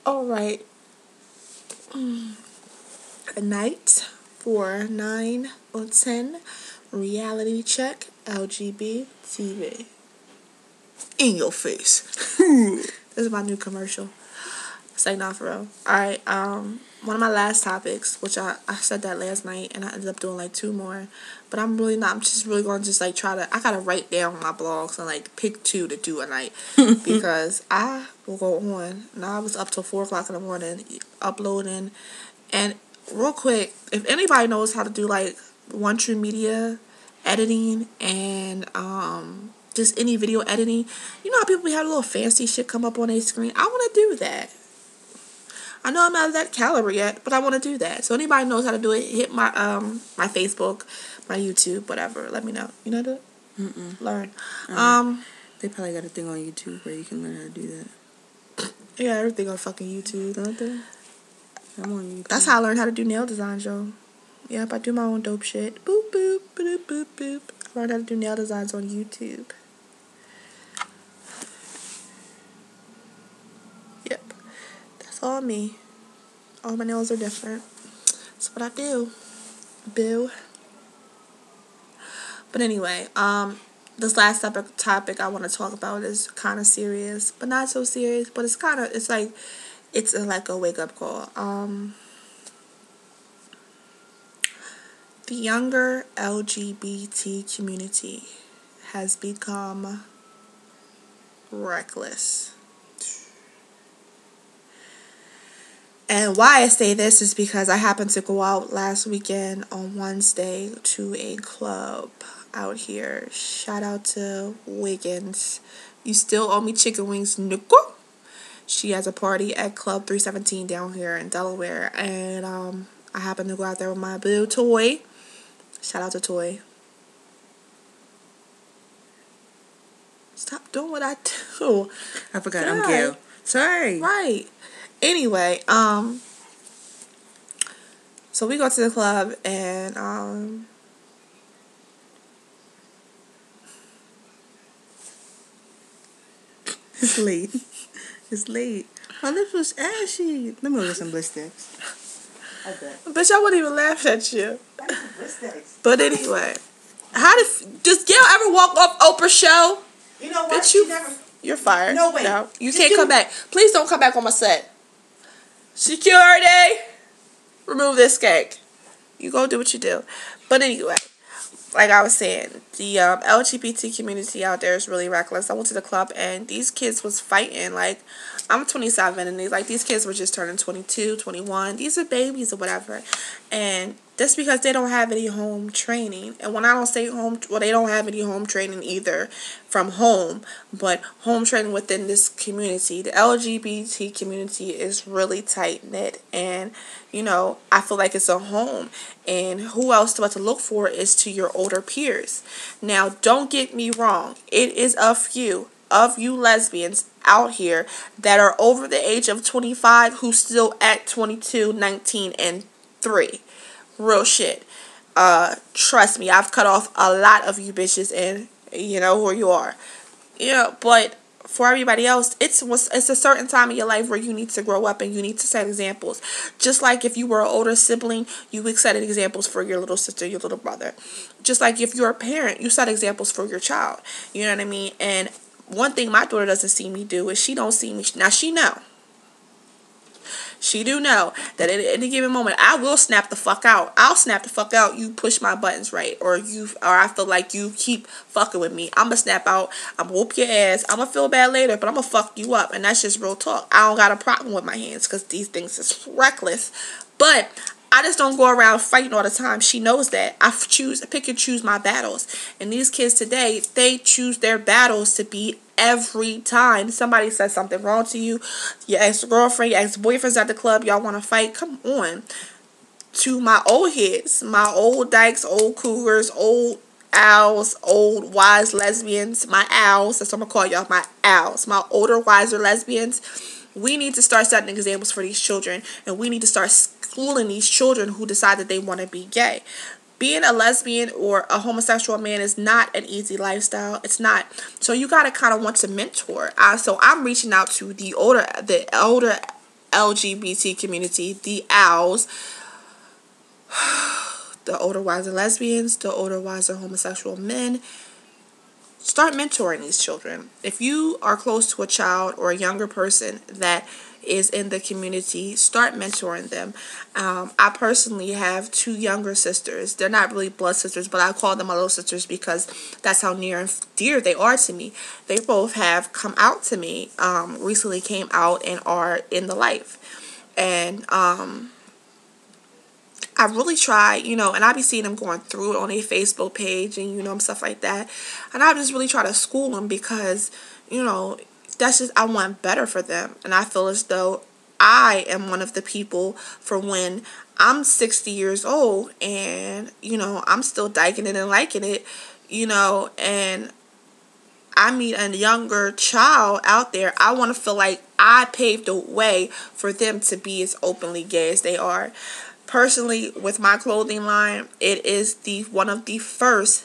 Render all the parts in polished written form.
All right. A night for 9 or 10 reality check LGB TV. In your face. This is my new commercial. It's like not for real. Alright, one of my last topics, which I said that last night and I ended up doing like 2 more. But I'm really not, I'm just really gonna just like try to, I gotta write down my blogs and like pick 2 to do a night. Because I will go on. Now I was up till 4 o'clock in the morning uploading. And real quick, if anybody knows how to do like One True Media editing and just any video editing, you know how people have a little fancy shit come up on their screen? I want to do that. I know I'm not at that caliber yet, but I want to do that. So anybody knows how to do it, hit my my Facebook, my YouTube, whatever. Let me know. You know how to do it? Mm-mm. Learn. They probably got a thing on YouTube where you can learn how to do that. They got everything on fucking YouTube, don't they? I'm on YouTube. That's how I learned how to do nail designs, yo. Yep, I do my own dope shit. Boop, boop, boop, boop, boop. I learned how to do nail designs on YouTube. Yep. That's all me. All my nails are different. That's what I do. Boo. But anyway, this last topic I want to talk about is kind of serious, but not so serious, but it's kind of, it's like, it's like a wake-up call. The younger LGBT community has become reckless. And why I say this is because I happened to go out last weekend on Wednesday to a club out here. Shout out to Wiggins. You still owe me chicken wings, nigga. She has a party at Club 317 down here in Delaware. And I happened to go out there with my boo, Toy. Shout out to Toy. Stop doing what I do. I forgot I'm Gail. Sorry. Right. Anyway, so we go to the club and it's late. It's late. My lips was ashy. Let me go get some bliss I bet. Bitch, I wouldn't even laugh at you. But anyway, does Gail ever walk off Oprah's show? You know what? Bitch, you're fired. No way. No, you can't come back. Please don't come back on my set. Security, remove this skank. You go do what you do. But anyway, like I was saying, the LGBT community out there is really reckless. I went to the club and these kids was fighting. Like, I'm 27 and these kids were just turning 22, 21. These are babies or whatever. And that's because they don't have any home training. And when I don't say home, well, they don't have any home training either from home, but home training within this community. The LGBT community is really tight-knit, and, you know, I feel like it's a home. And who else but to look for is to your older peers. Now, don't get me wrong. It is a few of you lesbians out here that are over the age of 25 who still act 22, 19, and 3. Real shit. Trust me, I've cut off a lot of you bitches and you know who you are. Yeah, but for everybody else, it's a certain time in your life where you need to grow up and you need to set examples. Just like if you were an older sibling, you would set examples for your little sister, your little brother. Just like if you're a parent, you set examples for your child. You know what I mean? And one thing my daughter doesn't see me do is she don't see me. Now she know. She do know that at any given moment, I will snap the fuck out. I'll snap the fuck out. You push my buttons right, or I feel like you keep fucking with me. I'ma snap out. I'ma whoop your ass. I'ma feel bad later, but I'ma fuck you up, and that's just real talk. I don't got a problem with my hands because these things is reckless, but I just don't go around fighting all the time. She knows that. I pick and choose my battles. And these kids today, they choose their battles to be every time somebody says something wrong to you, your ex-girlfriend, your ex-boyfriend's at the club, y'all want to fight, come on. To my old heads, my old dykes, old cougars, old owls, old wise lesbians, my owls, that's what I'm going to call y'all, my owls, my older, wiser lesbians. We need to start setting examples for these children, and we need to start schooling these children who decide that they want to be gay. Being a lesbian or a homosexual man is not an easy lifestyle. It's not. So you gotta kind of want to mentor. So I'm reaching out to the older LGBT community, the owls, the older, wiser lesbians, the older, wiser homosexual men, start mentoring these children. If you are close to a child or a younger person that is in the community, start mentoring them. I personally have two younger sisters. They're not really blood sisters, but I call them my little sisters because that's how near and dear they are to me. They both have come out to me, recently came out and are in the life. And I really try, and I be seeing them going through it on their Facebook page and, stuff like that. And I just really try to school them because, that's just, I want better for them. And I feel as though I am one of the people for when I'm 60 years old and, I'm still diking it and liking it, and I meet a younger child out there, I want to feel like I paved the way for them to be as openly gay as they are. Personally, with my clothing line, it is one of the first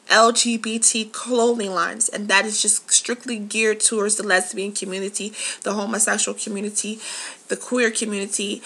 LGBT clothing lines, and that is just strictly geared towards the lesbian community, the homosexual community, the queer community.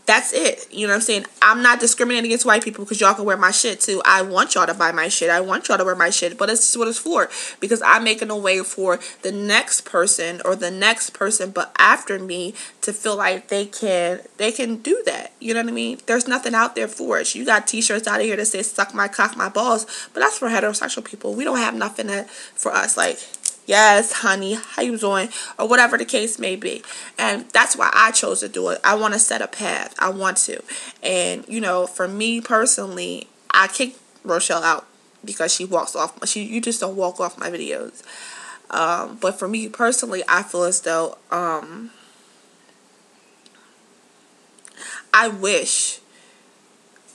That's it. You know what I'm saying? I'm not discriminating against white people because y'all can wear my shit too. I want y'all to buy my shit. I want y'all to wear my shit. But it's just what it's for. Because I'm making a way for the next person or the next person but after me to feel like they can do that. You know what I mean? There's nothing out there for it. You got t-shirts out of here that say suck my cock, my balls. But that's for heterosexual people. We don't have nothing for us. Like, yes, honey, how you doing? Or whatever the case may be. And that's why I chose to do it. I want to set a path. I want to. And, for me personally, I kicked Rochelle out because she walks off. You just don't walk off my videos. But for me personally, I feel as though I wish.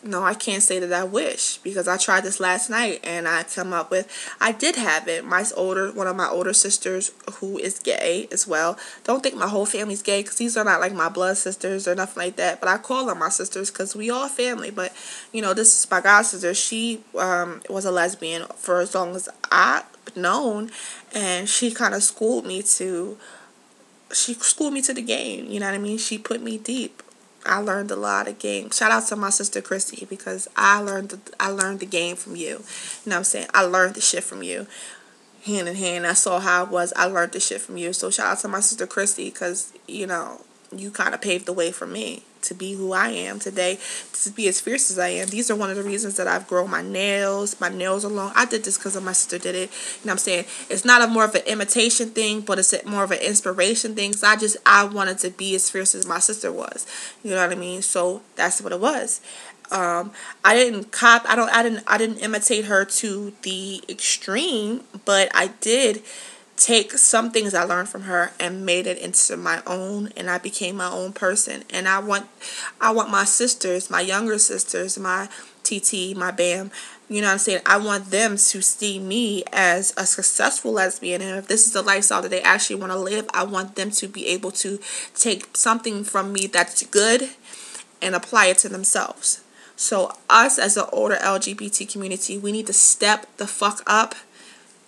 No, I can't say that I wish because I tried this last night and I did have it. One of my older sisters who is gay as well. Don't think my whole family's gay because these are not like my blood sisters or nothing like that. But I call them my sisters because we all family. But, this is my god sister. She was a lesbian for as long as I've known. And she kind of schooled me to the game. You know what I mean? She put me deep. I learned a lot of game. Shout out to my sister Christy because I learned the game from you. You know what I'm saying? I learned the shit from you. Hand in hand. I saw how it was. I learned the shit from you. So shout out to my sister Christy because, you kind of paved the way for me to be who I am today, to be as fierce as I am. These are one of the reasons that I've grown my nails. My nails are long. I did this because my sister did it. You know what I'm saying? It's not more of an imitation thing, but it's more of an inspiration thing. So I wanted to be as fierce as my sister was. You know what I mean? So that's what it was. I didn't imitate her to the extreme, but I did take some things I learned from her and made it into my own, and I became my own person. And I want my sisters, my younger sisters, my TT, my BAM, you know what I'm saying? I want them to see me as a successful lesbian, and if this is the lifestyle that they actually want to live, I want them to be able to take something from me that's good and apply it to themselves. So us as the older LGBT community, we need to step the fuck up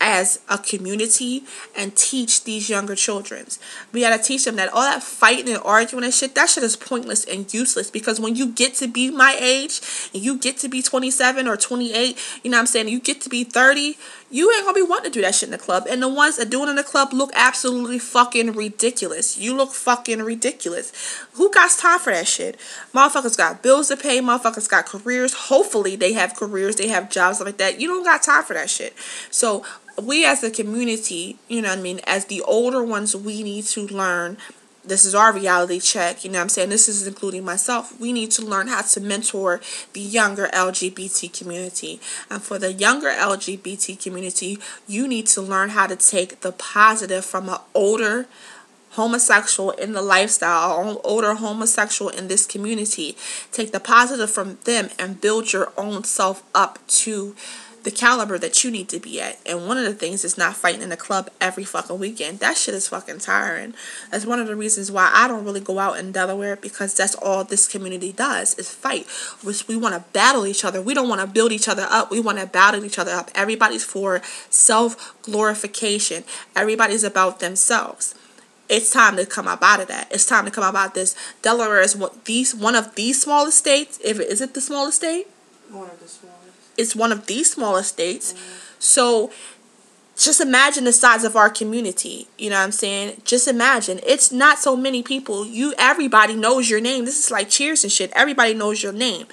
as a community and teach these younger children. We gotta teach them that all that fighting and arguing and shit, that shit is pointless and useless, because when you get to be my age and you get to be 27 or 28, you know what I'm saying, you get to be 30, you ain't gonna be wanting to do that shit in the club. And the ones that do it in the club look absolutely fucking ridiculous. You look fucking ridiculous. Who got time for that shit? Motherfuckers got bills to pay. Motherfuckers got careers. Hopefully they have careers. They have jobs, stuff like that. You don't got time for that shit. So we as a community, you know what I mean, as the older ones, we need to learn. This is our reality check, you know what I'm saying? This is including myself. We need to learn how to mentor the younger LGBT community. And for the younger LGBT community, you need to learn how to take the positive from an older homosexual in the lifestyle, older homosexual in this community. Take the positive from them and build your own self up to the caliber that you need to be at. And one of the things is not fighting in the club every fucking weekend. That shit is fucking tiring. That's one of the reasons why I don't really go out in Delaware, because that's all this community does is fight. We want to battle each other. We don't want to build each other up. We want to battle each other up. Everybody's for self-glorification. Everybody's about themselves. it's time to come up out of that. It's time to come up out of this. Delaware is one of the smallest states. Is it the smallest state? One of the smallest. It's one of the smallest states. So just imagine the size of our community. You know what I'm saying? Just imagine. It's not so many people. Everybody knows your name. This is like Cheers and shit. Everybody knows your name.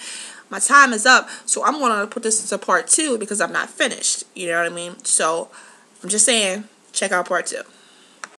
My time is up, so I'm going to put this into part 2 because I'm not finished. You know what I mean? So I'm just saying, check out part 2.